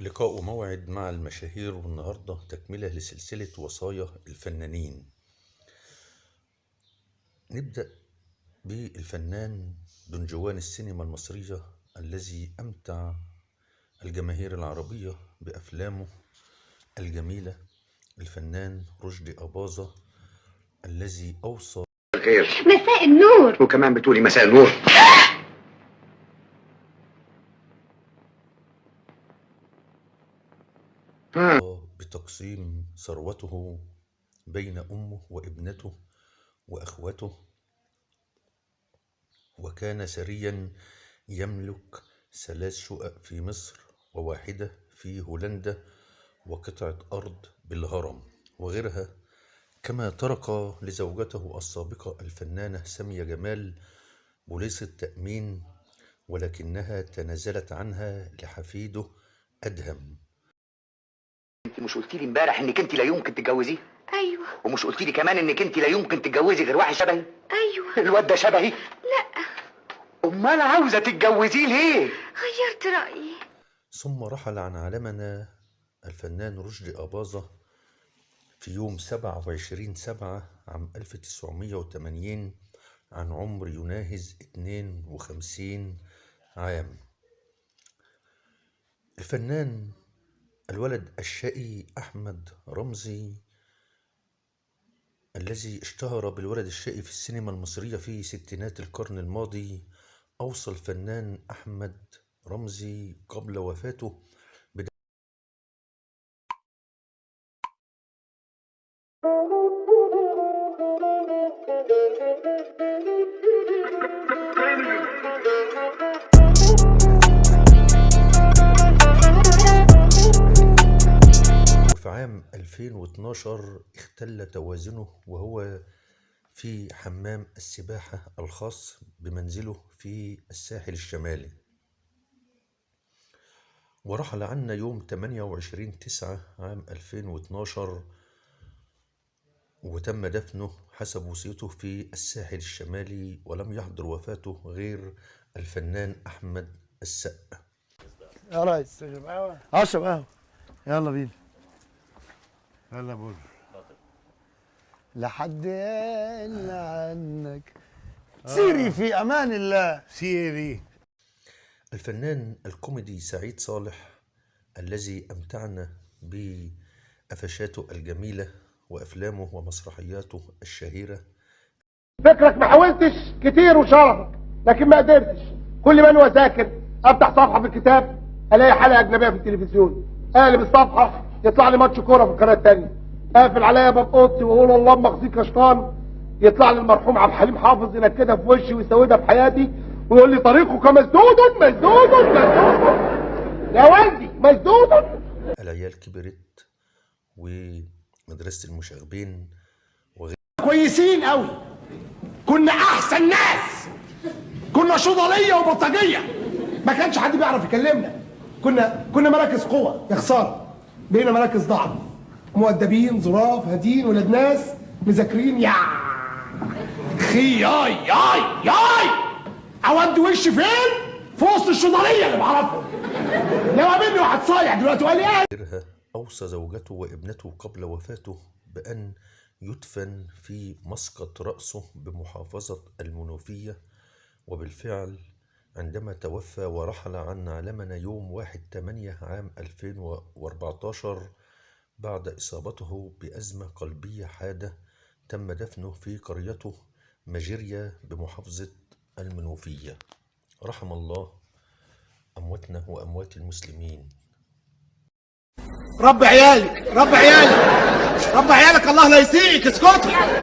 لقاء موعد مع المشاهير، والنهاردة تكملة لسلسلة وصايا الفنانين. نبدأ بالفنان دنجوان السينما المصرية الذي أمتع الجماهير العربية بأفلامه الجميلة، الفنان رشدي أباظة الذي أوصى الخير. مساء النور. وكمان بتقولي مساء النور؟ بتقسيم ثروته بين أمه وابنته وأخوته، وكان ثريا يملك 3 شقق في مصر وواحدة في هولندا وقطعة أرض بالهرم وغيرها، كما ترك لزوجته السابقة الفنانة سامية جمال بوليصة تأمين، ولكنها تنازلت عنها لحفيده أدهم. انت مش قلتي لي امبارح انك انت لا يمكن تتجوزيه؟ ايوه. ومش قلتي لي كمان انك انت لا يمكن تتجوزي غير واحد شبهي؟ ايوه. الواد ده شبهي؟ لا. امال عاوزه تتجوزيه ليه؟ غيرت رأيي. ثم رحل عن عالمنا الفنان رشدي أباظة في يوم 27/7 عام 1980 عن عمر يناهز 52 عام. الفنان الولد الشقي أحمد رمزي الذي اشتهر بالولد الشقي في السينما المصرية في ستينات القرن الماضي، أوصى الفنان أحمد رمزي قبل وفاته وفي عام 2012 اختل توازنه وهو في حمام السباحة الخاص بمنزله في الساحل الشمالي، ورحل عنا يوم 28/9 عام 2012، وتم دفنه حسب وصيته في الساحل الشمالي، ولم يحضر وفاته غير الفنان أحمد السقا. يا ريس تشرب قهوة؟ اشرب قهوة. يلا بينا. يلا بول. لحد يقل عنك سيري في امان الله. سيري. الفنان الكوميدي سعيد صالح الذي أمتعنا بقفشاته الجميلة وأفلامه ومسرحياته الشهيرة. فكرك ما حاولتش كتير وشرفك، لكن ما قدرتش. كل ما انا اذاكر افتح صفحه في الكتاب الاقي حلقه اجنبيه في التلفزيون، اقلب الصفحه يطلع لي ماتش كوره في القناه الثانيه، اقفل عليا باب اوضتي واقول اللهم اخزيك يا شيطان، يطلع لي المرحوم عبد الحليم حافظ ينكدها في وشي ويسودها في حياتي ويقول لي طريقك مسدود مسدود مسدود يا والدي مسدود. العيال كبرت ومدرسة المشاغبين كويسين قوي، كنا احسن ناس، كنا شضاليه وبلطجيه، ما كانش حد بيعرف يكلمنا، كنا مراكز قوه، يا خساره بقينا مراكز ضعف، مؤدبين ظراف هادين ولاد ناس مذاكرين. يا اخي ياي ياي ياي اودي وشي فين؟ في وسط الشضاليه اللي بعرفهم. لو قابلني واحد صايع دلوقتي وقال لي غيرها، أوصى زوجته وابنته قبل وفاته بأن يدفن في مسقط رأسه بمحافظة المنوفية، وبالفعل عندما توفى ورحل عن عالمنا يوم 1/8 عام 2014 بعد إصابته بأزمة قلبية حادة، تم دفنه في قريته مجرية بمحافظة المنوفية. رحم الله أمواتنا وأموات المسلمين. رب عيالك رب عيالك رب عيالك، الله لا يسيئك، اسكت.